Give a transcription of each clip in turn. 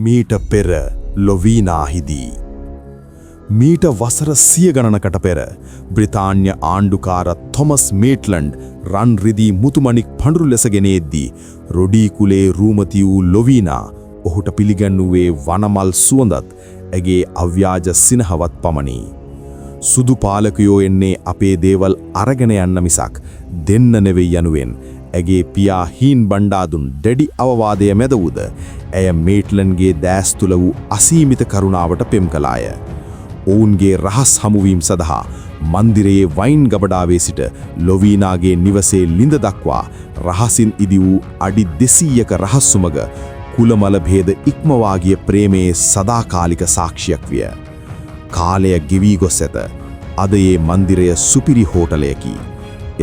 මීට පෙර ලොවීනාහිදී. මීට වසර 100 ගණනකට පෙර බ්‍රිතාන්‍ය ආණ්ඩුකාර තොමස් මේට්ලන්ඩ් රන් රිදී මුතුමණික් පඳුරු ලෙස ගෙනෙද්දී රොඩී කුලේ රූමති වූ ලොවීනා ඔහුට පිළිගන්නුවේ වනමල් සුවඳත් ඇගේ අව්‍යාජ සිනහවත් පමණි. සුදු පාලකයෝ එන්නේ අපේ දේවල් අරගෙන යන්න මිසක් දෙන්න නෙවෙයි යනුවෙන් ඇගේ පියා හීන් බණ්ඩාදුන් දැඩි අවවාදය මැද වූද ඇය මේට්ලන්ගේ දෑස් තුළ වූ අසීමිත කරුණාවට පෙම් කළාය. ඔවුන්ගේ රහස් හමුවීම් සඳහා මන්දිරයේ වයින් ගබඩාවේ සිට ලොවීනාගේ නිවසේ ලිඳ දක්වා රහසින් ඉදි වූ අඩි 200ක රහස් සුමග කුලමල භේද ඉක්මවා ගිය ප්‍රේමයේ සදාකාලික සාක්ෂියක් විය. කාලය ගෙවී ගොස් ඇත. අද ඒ මන්දිරය සුපිරි හෝටලයකි.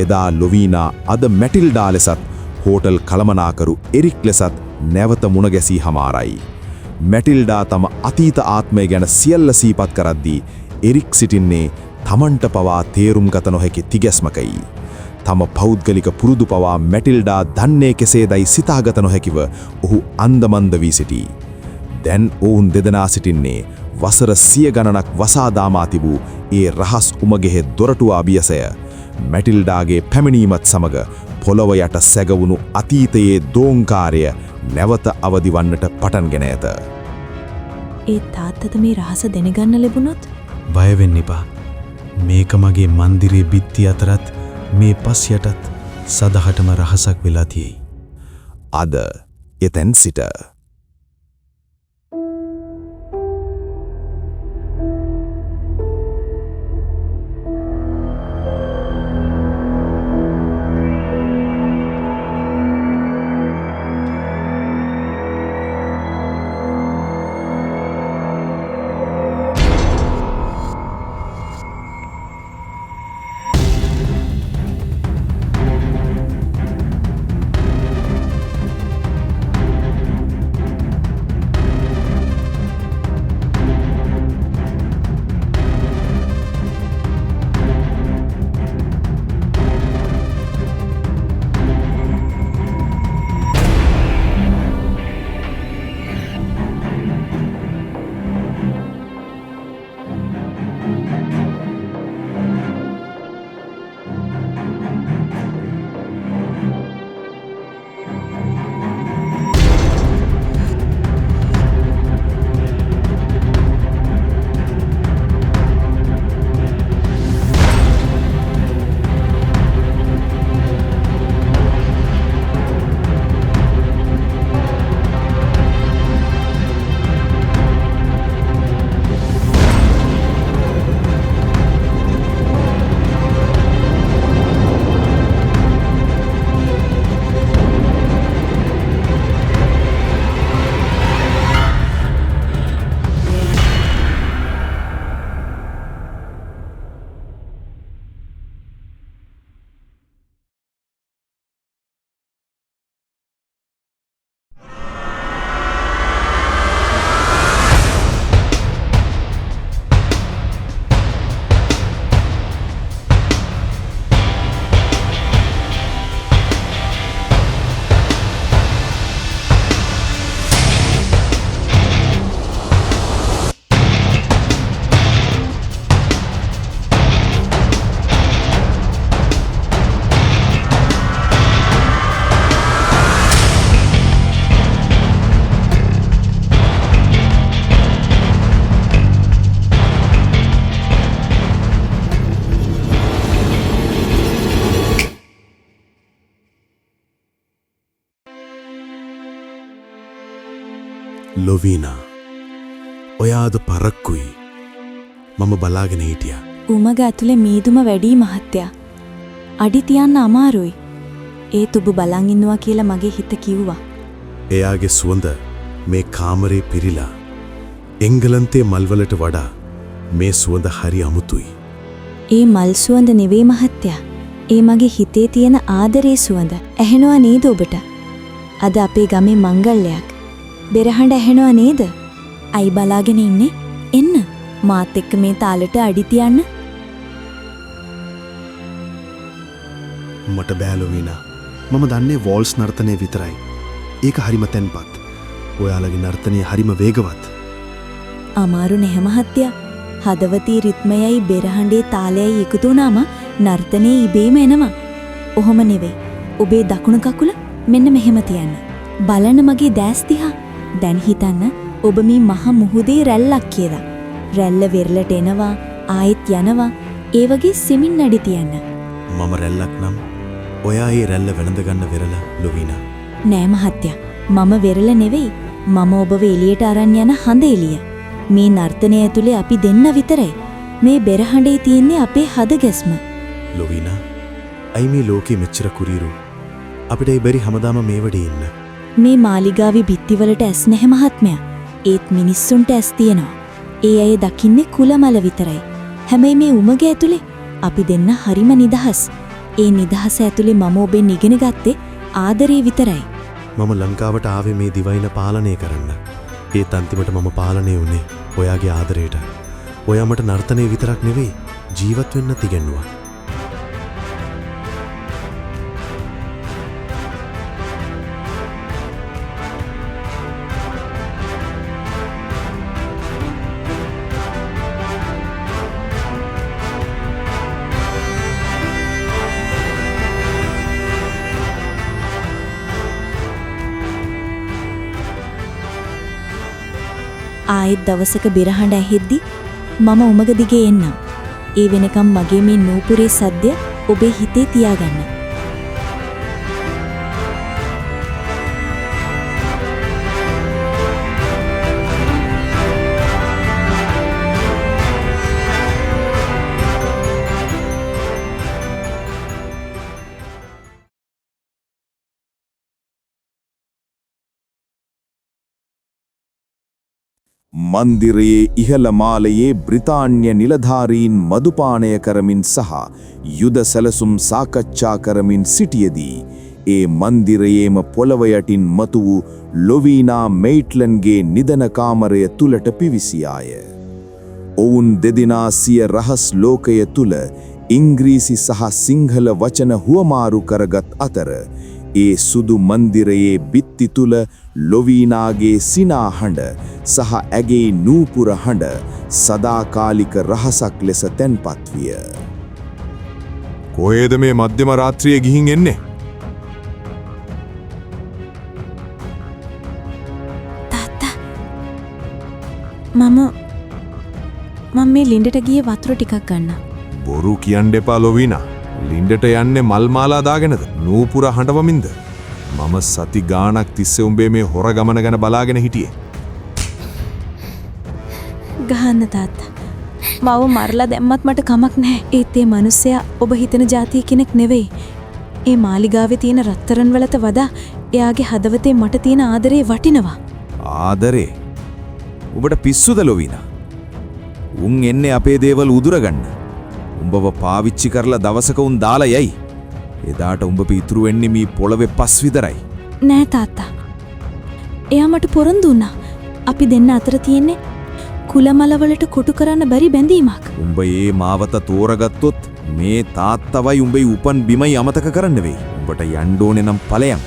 එදා ලොවීනා අද මැටිල්ඩා ලෙසත් හෝටල් කළමනාකරු එරික් ලෙසත් නැවත මුණ ගැසී හමාරයි. මැටිල්ඩා තම අතීත ආත්මය ගැන සියල්ල සීපත් කරද්දී එරික් සිටින්නේ තමන්ට පවා තේරුම් ගත නොහැකි තිගැස්මකයි. තම පෞද්ගලික පුරුදු පවා මැටිල්ඩා දන්නේ කෙසේදයි සිතාගත නොහැකිව ඔහු අන්දමන්ද වී සිටී. දැන් ඔවුන් දෙදෙනා සිටින්නේ වසර 100 ගණනක් වසා දාමා තිබූ ඒ රහස් උමගෙහෙ දොරටුවා බියසය. මැටිල්ඩාගේ පැමිණීමත් සමග පොළොව යට සැගවුණු අතීතයේ දෝංකාරය නැවත අවදිවන්නට පටන්ගෙන ඇත. ඒ තාත්තට මේ රහස දැනගන්න ලැබුණොත් බය වෙන්න එපා. මේක මගේ මන්දිරයේ බිත්ති අතරත් මේ පස් යටත් සදහටම රහසක් වෙලා තියෙයි. අද එතෙන් සිට ලොවීනා, ඔයාද පරක්කුයි. මම බලාගෙන හිටියා. උමග ඇතුලේ මීදුම වැඩි මහත්තයා. අඩි තියන්න අමාරුයි. ඒත් ඔබ බලන් ඉන්නවා කියලා මගේ හිත කිව්වා. එයාගේ සුවඳ මේ කාමරේ පිරීලා. එංගලන්තේ මල්වලට වඩා මේ සුවඳ හරි අමුතුයි. ඒ මල් සුවඳ නෙවෙයි මහත්තයා. ඒ මගේ හිතේ තියෙන ආදරේ සුවඳ. ඇහෙනවා නේද ඔබට? අද අපේ ගමේ මංගල්‍යයක්. බෙරහඬ ඇහෙනවා නේද? අයි බලාගෙන ඉන්නේ. එන්න මාත් එක්ක මේ තාලෙට අඩි තියන්න. මට බෑ ලොවීනා. මම දන්නේ වෝල්ස් නර්තනය විතරයි. ඒක හරිම තැන්පත්. ඔයාලගේ නර්තනය හරිම වේගවත්. අමාරු නැහැ මහත්තයා. හදවතී රිද්මයයි බෙරහඬේ තාලයයි එකතු වුණාම නර්තනයේ ඉබේම එනවා. ඔහොම නෙවෙයි. ඔබේ දකුණු කකුල මෙන්න මෙහෙම තියන්න. බලන්න මගේ දැස් දිහා. දැන් හිතන්න ඔබ මේ මහ මුහුදේ රැල්ලක් කියලා. රැල්ල වෙරළට එනවා, ආයෙත් යනවා. ඒ වගේ සෙමින් නඩි තියන්න. මම රැල්ලක් නම් ඔයා ඒ රැල්ල වෙනඳ ගන්න වෙරළ ලොවීනා. නෑ මහත්තයා. මම වෙරළ නෙවෙයි. මම ඔබව එළියට අරන් යන හඳ එළිය. මේ නර්තනය ඇතුලේ අපි දෙන්න විතරයි. මේ බෙරහඬේ තියෙන්නේ අපේ හද ගැස්ම. ලොවීනා, අයි මේ ලෝකෙ මෙච්චර කුරීරු. අපිට ඒ බැරි හැමදාම මේ වඩේ ඉන්න. මේ මාලිගාවේ බිත්තිවලට ඇස් නැහැ මහත්මයා. ඒත් මිනිස්සුන්ට ඇස් තියෙනවා. ඒ අය දකින්නේ කුලමල විතරයි. හැබැයි මේ උමග ඇතුලේ අපි දෙන්න හරිම නිදහස්. ඒ නිදහස ඇතුලේ මම ඔබෙන් ඉගෙන ගත්තේ ආදරේ විතරයි. මම ලංකාවට ආවේ මේ දිවයින පාලනය කරන්න. ඒත් අන්තිමට මම පාලනය වුණේ ඔයාගේ ආදරයට. ඔයා මට නර්තනය විතරක් නෙවෙයි, ජීවත් වෙන්න තිගෙන්නුවා. ආයෙත් දවසක බෙරහඬ ඇහෙද්දි මම උමග දිගේ එන්නම්. ඒ වෙනකම් මගේ මේ නූපුරේ සද්දය ඔබේ හිතේ තියාගන්න. මන්දිරයේ ඉහළ මාලයේ බ්‍රිතාන්‍ය නිලධාරීන් මදුපානය කරමින් සහ යුද සැලසුම් සාකච්ඡා කරමින් සිටියදී ඒ මන්දිරයේම පොළව යටින් මතු වූ ලොවීනා මෙයිට්ලන්ගේ නිදන කාමරය තුලට පිවිසියාය. ඔවුන් දෙදෙනා සිය රහස් ලෝකය තුල ඉංග්‍රීසි සහ සිංහල වචන හුවමාරු කරගත් අතර ඒ සුදු මන්දිරයේ බිත්ති තුල ලොවීනාගේ සිනා හඬ සහ ඇගේ නූපුර හඬ සදාකාලික රහසක් ලෙස තැන්පත් විය. කොහෙද මේ මධ්‍යම රාත්‍රියේ ගිහින් එන්නේ? තාත්තා මම මේ ලින්ඩට ගියේ වතුර ටිකක් ගන්න. බොරු කියන්න එපා ලොවීනා. ලින්ඩට යන්නේ මල් මාලා දාගෙනද? නූපුර හඬවමින්ද? මම සති ගාණක් තිස්සේ උඹේ මේ හොර ගමන ගැන බලාගෙන හිටියේ. ගහන්න තාත්තා. මව මරලා දැම්මත් මට කමක් නැහැ. ඒත් ඒ මිනිස්සයා ඔබ හිතන જાතිය කෙනෙක් නෙවෙයි. ඒ මාලිගාවේ තියෙන රත්තරන් වලට වඩා එයාගේ හදවතේ මට තියෙන ආදරේ වටිනවා. ආදරේ? ඔබට පිස්සුද ලොවීනා? උන් එන්නේ අපේ දේවල් උදුරගන්න. උඹව පාවිච්චි කරලා දවසක උන් දාලා යයි. එදාට උඹ පිටුරු වෙන්නේ මේ පොළවේ පස් විතරයි. නෑ තාත්තා. එයා මට පොරොන්දු වුණා. අපි දෙන්න අතර තියෙන්නේ කුලමල වලට කොටු කරන්න බැරි බැඳීමක්. උඹ මේ මාවත තෝරගත්තොත් මේ තාත්තවයි උඹේ උපන් බිමයි අමතක කරන්න වෙයි. උඹට යන්න ඕනේ නම් ඵලයන්.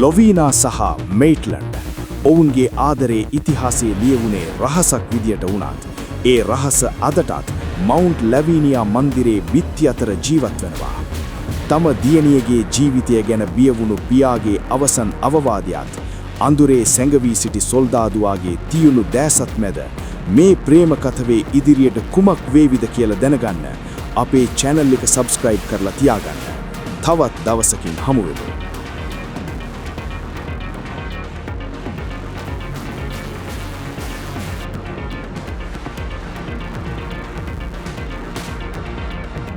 ලොවීනා සහ මෙයිට්ලන්ඩ් ඔවුන්ගේ ආදරේ ඉතිහාසයේ ලියවුණේ රහසක් විදියට වුණත් ඒ රහස අදටත් මවුන්ට් ලැවීනියා මන්දිරේ බිත්ති අතර ජීවත් වෙනවා. තම දියණියගේ ජීවිතය ගැන බියවුණු පියාගේ අවසන් අවවාදයක් අඳුරේ සැඟවී සිටි සොල්දාදුවාගේ තියුණු දෑසත් මැද මේ ප්‍රේම කතාවේ ඉදිරියට කුමක් වේවිද කියලා දැනගන්න අපේ channel එක subscribe කරලා තියාගන්න. තවත් දවසකින් හමු වෙමු.